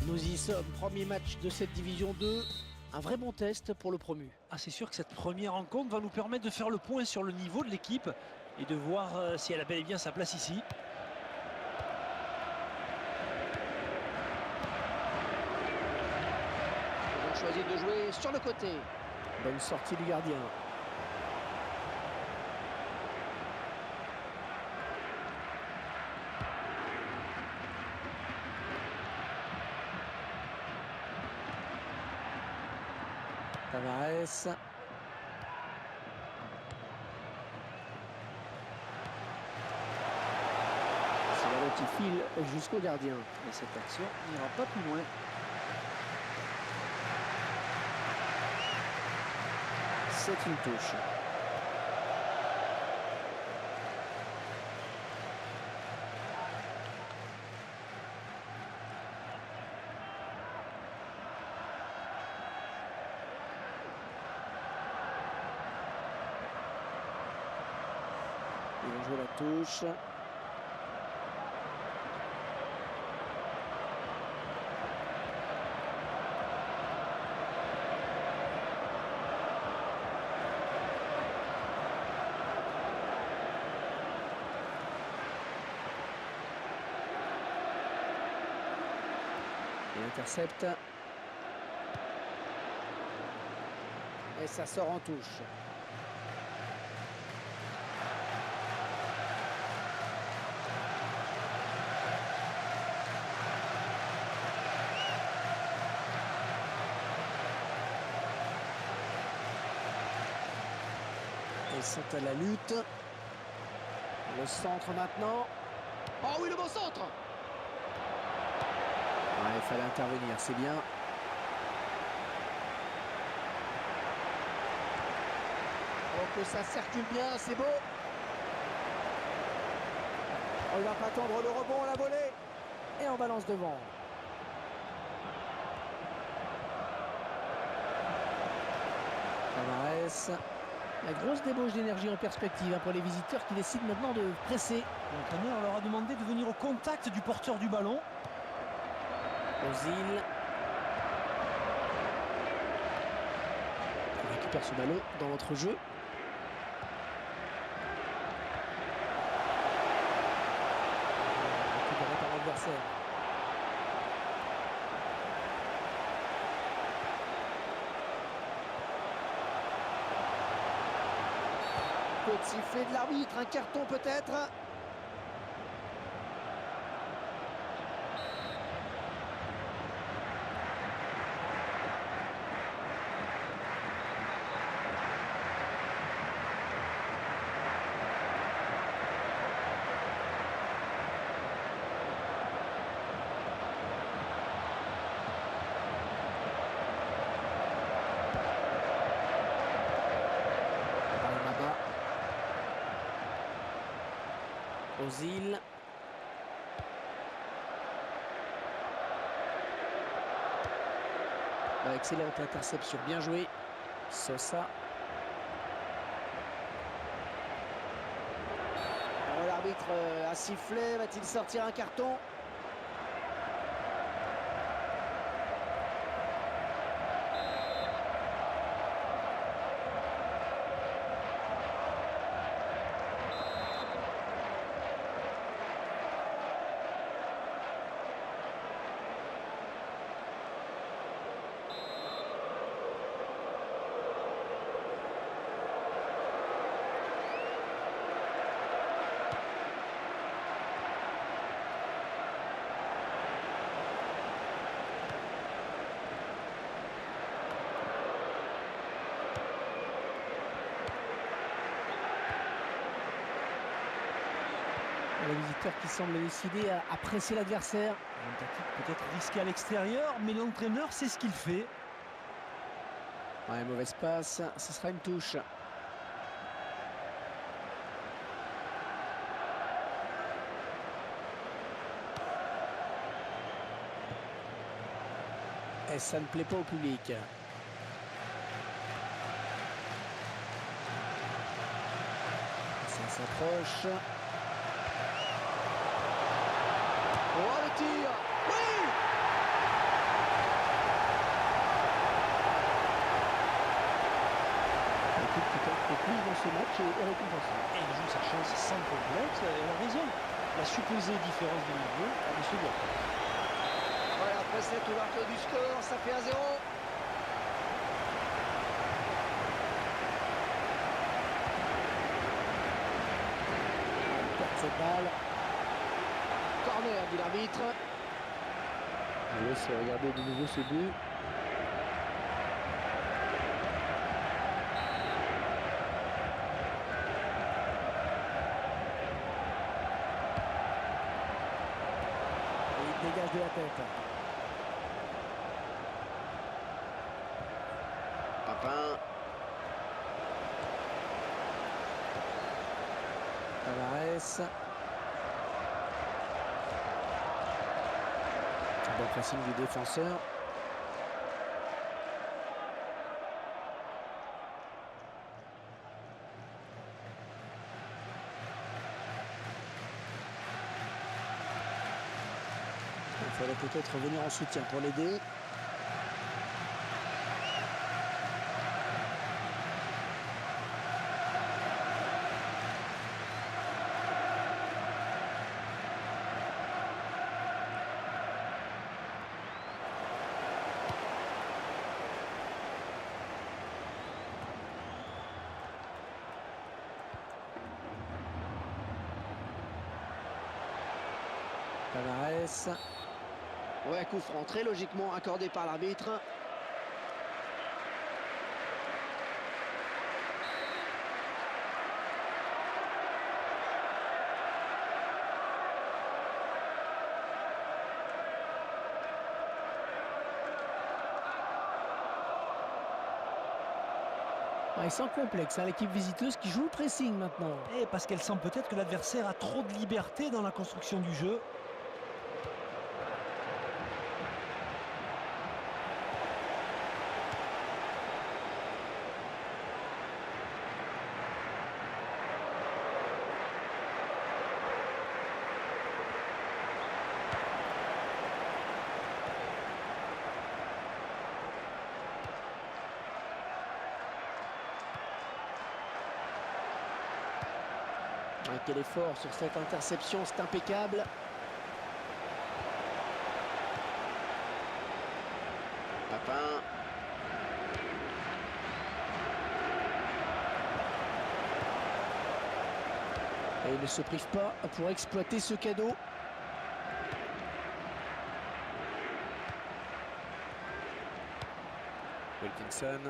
Nous y sommes, premier match de cette division 2, un vrai bon test pour le promu. Ah, c'est sûr que cette première rencontre va nous permettre de faire le point sur le niveau de l'équipe et de voir si elle a bel et bien sa place ici. Ils ont choisi de jouer sur le côté. Bonne sortie du gardien. Tavares. C'est ballon qui file jusqu'au gardien. Et cette action n'ira pas plus loin. C'est une touche. Ils vont jouer la touche. Il intercepte. Et ça sort en touche. Ils sont à la lutte. Le centre maintenant. Oh oui, le bon centre! Ouais, il fallait intervenir, c'est bien. Oh, que ça circule bien, c'est beau. Oh, il va pas attendre le rebond à la volée. Et on balance devant. Tavares. La grosse débauche d'énergie en perspective pour les visiteurs qui décident maintenant de presser. L'entraîneur leur a demandé de venir au contact du porteur du ballon. Ozil. On récupère ce ballon dans notre jeu. Récupéré par l'adversaire. Petit sifflet de l'arbitre, un carton peut-être. Ozil. Excellente interception, bien joué. Sosa. Oh, l'arbitre a sifflé, va-t-il sortir un carton? Les visiteurs qui semblent décidés à presser l'adversaire. Une tactique peut-être risquée à l'extérieur, mais l'entraîneur sait ce qu'il fait. Ouais, mauvaise passe, ce sera une touche. Et ça ne plaît pas au public. Ça s'approche. Oh, le tir! Oui! est récompensé. Et il joue sa chance sans complexe, et elle a raison. La supposée différence de niveau, elle ne se voit pas. Voilà, après cette ouverture du score, ça fait 1-0. On perd cette balle. Corner, dit l'arbitre. Je laisse regarder de nouveau ce but. Dégage de la tête. Papin. Tavares. Bon pressing du défenseur. Il fallait peut-être revenir en soutien pour l'aider. Tavares. Ouais, coup franc très logiquement accordé par l'arbitre. Ouais, sans complexe, hein, l'équipe visiteuse qui joue le pressing maintenant. Et parce qu'elle sent peut-être que l'adversaire a trop de liberté dans la construction du jeu. Quel effort sur cette interception, c'est impeccable. Papin. Et il ne se prive pas pour exploiter ce cadeau. Wilkinson.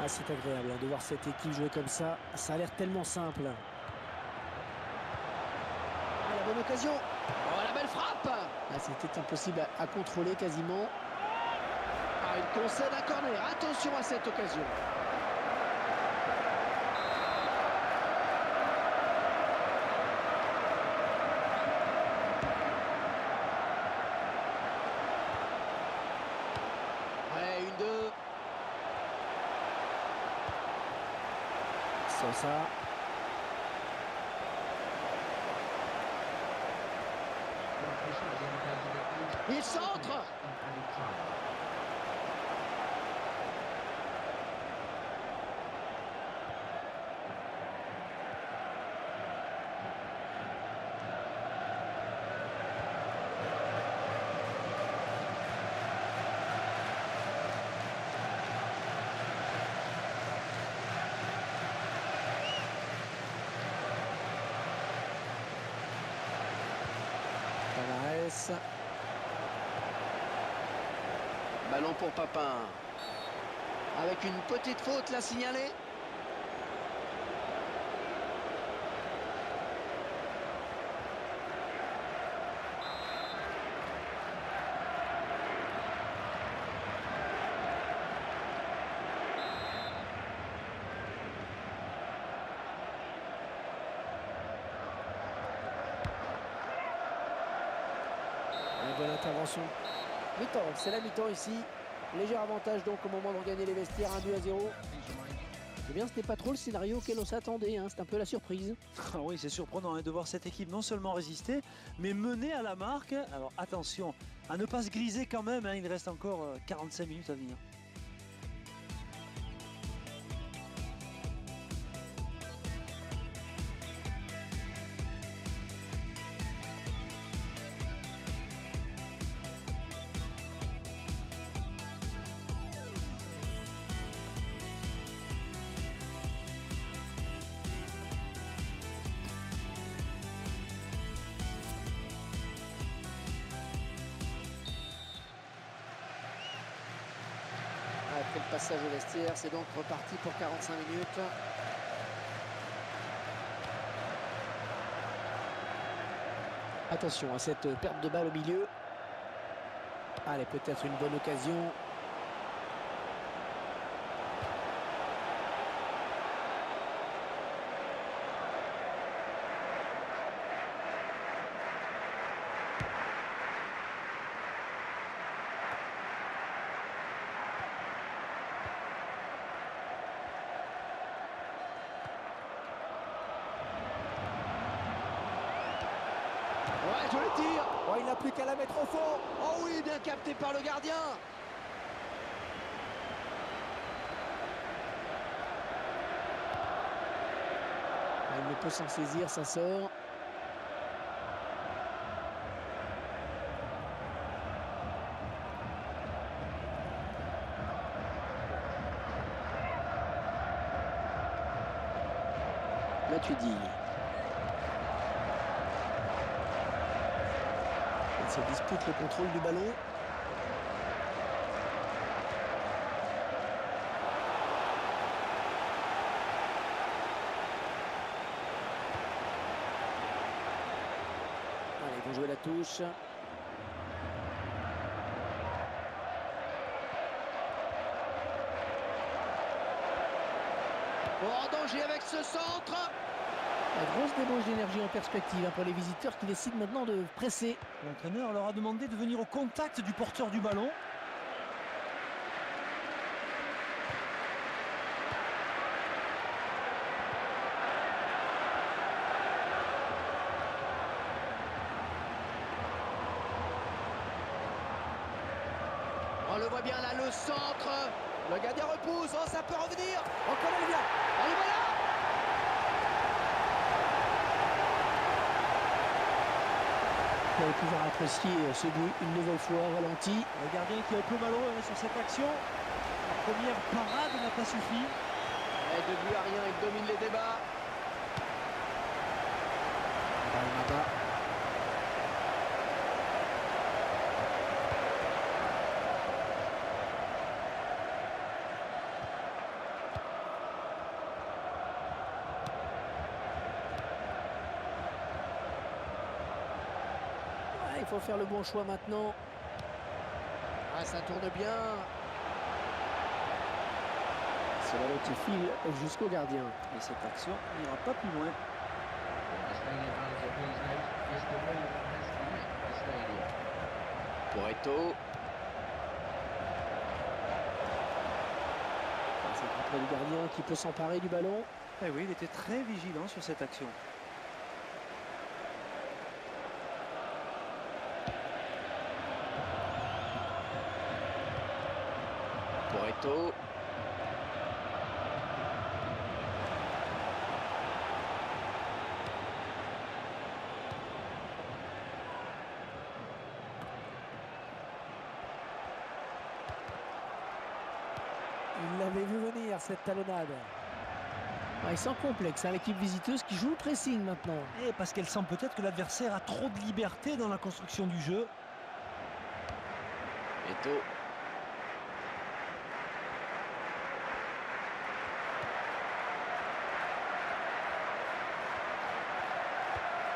Ah, c'est agréable de voir cette équipe jouer comme ça. Ça a l'air tellement simple. Ah, la bonne occasion. Oh, la belle frappe. Ah, c'était impossible à contrôler quasiment. Ah, il concède un corner. Attention à cette occasion. Ouais, 1-2. Ça. Il centre. Tavares. Ballon pour Papin. Avec une petite faute là signalée. Une bonne intervention. Mi-temps, c'est la mi-temps ici. Léger avantage donc au moment de regagner les vestiaires, 1-0. Eh bien, ce n'est pas trop le scénario auquel on s'attendait, hein. C'est un peu la surprise. Ah oui, c'est surprenant de voir cette équipe non seulement résister, mais mener à la marque. Alors attention à ne pas se griser quand même, hein. Il reste encore 45 minutes à venir. passage au vestiaire. C'est donc reparti pour 45 minutes. Attention à cette perte de balle au milieu. Allez, peut-être une bonne occasion. Ouais, je le tire. Oh, il n'a plus qu'à la mettre au fond. Oh oui, bien capté par le gardien. Il ne peut s'en saisir, ça sort. Matuidi. Il se dispute le contrôle du ballon. Allez, ils vont jouer la touche. Oh, en danger avec ce centre. La grosse débauche d'énergie en perspective pour les visiteurs qui décident maintenant de presser. L'entraîneur leur a demandé de venir au contact du porteur du ballon. On le voit bien là, le centre. Le gardien repousse. Oh, ça peut revenir. Encore elle vient. On y va là. Vous allez pouvoir apprécier ce but une nouvelle fois au ralenti. Le gardien qui est un peu malheureux sur cette action. La première parade n'a pas suffi. Et de but à rien, il domine les débats. Almada. Il faut faire le bon choix maintenant. Ah, ça tourne bien. Ce ballon qui file jusqu'au gardien. Et cette action n'ira pas plus loin. Pour Eto'o. C'est le du gardien qui peut s'emparer du ballon. Eh oui, il était très vigilant sur cette action. Pour Eto'o. Il l'avait vu venir cette talonnade. Ils sont complexes, l'équipe visiteuse qui joue le pressing maintenant. Et parce qu'elle sent peut-être que l'adversaire a trop de liberté dans la construction du jeu. Eto'o.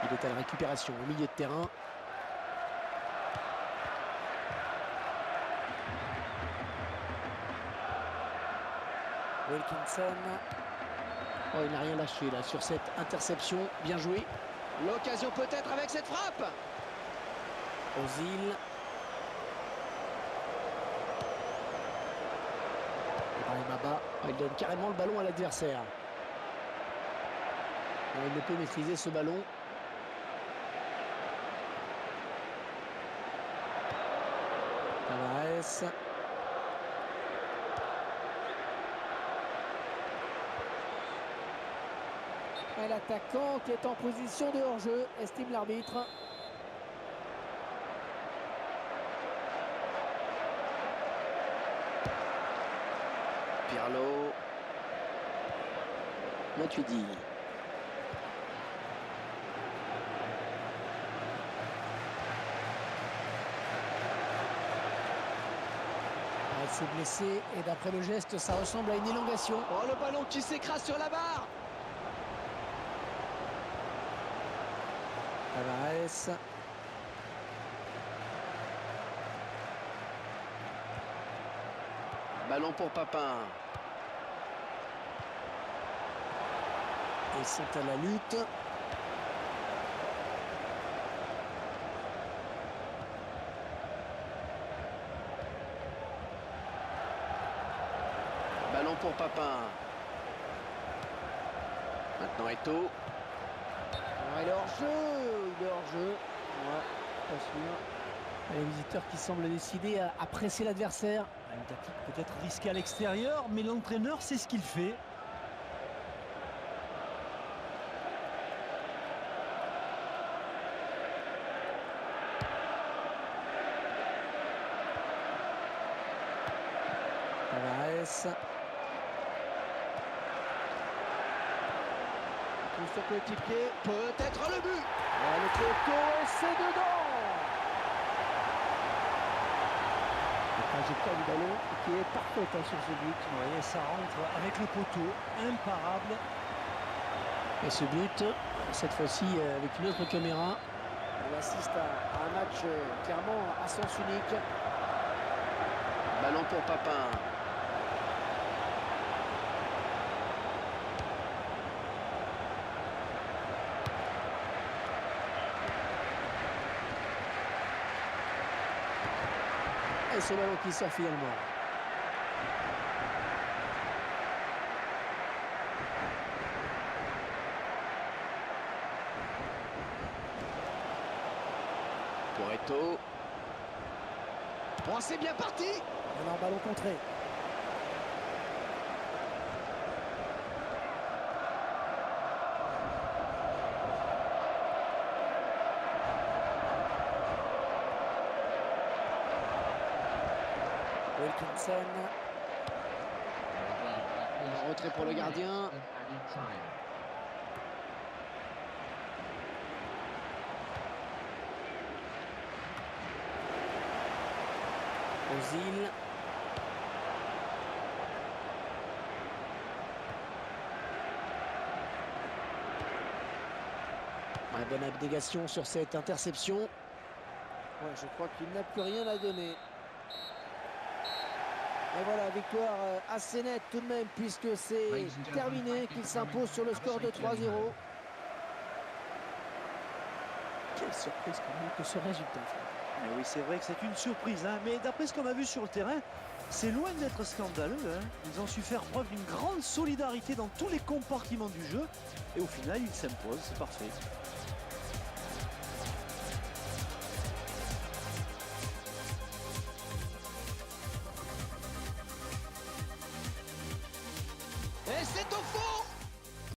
Il est à la récupération au milieu de terrain. Wilkinson. Oh, il n'a rien lâché là sur cette interception. Bien joué. L'occasion peut-être avec cette frappe. Ozil. Maba. Oh, il donne carrément le ballon à l'adversaire. Il ne peut maîtriser ce ballon. Tavares. Et l'attaquant qui est en position de hors-jeu, estime l'arbitre. Pirlo. Matuidi. s'est blessé et d'après le geste, ça ressemble à une élongation. Oh, le ballon qui s'écrase sur la barre. Tavares. Ballon pour Papin. Ils sont à la lutte. Ballon pour Papin. Maintenant Eto'o. Ouais, il est hors-jeu. Il est hors-jeu. Ouais, pas sûr. Les visiteurs qui semblent décidés à presser l'adversaire. Une tactique peut-être risquée à l'extérieur, mais l'entraîneur sait ce qu'il fait. Tavares. Tout son coéquipier. Peut-être le but. Ouais, le poteau, et c'est dedans. La trajectoire du ballon qui est parfaite sur ce but. Vous voyez, ça rentre avec le poteau, imparable. Et ce but, cette fois-ci avec une autre caméra. On assiste à un match clairement à sens unique. Ballon pour Papin. Et ce ballon qui sort finalement. Pour Eto'o. Oh, c'est bien parti. On a un ballon contré. Wilkinson. En retrait pour le gardien. Ozil. Ouais, bonne abnégation sur cette interception. Ouais, je crois qu'il n'a plus rien à donner. Et voilà, victoire assez nette tout de même, puisque c'est terminé, qu'il s'impose sur le score de 3-0. Quelle surprise quand même que ce résultat. Mais oui, c'est vrai que c'est une surprise, hein. Mais d'après ce qu'on a vu sur le terrain, c'est loin d'être scandaleux, hein. Ils ont su faire preuve d'une grande solidarité dans tous les compartiments du jeu. Et au final, ils s'imposent, c'est parfait.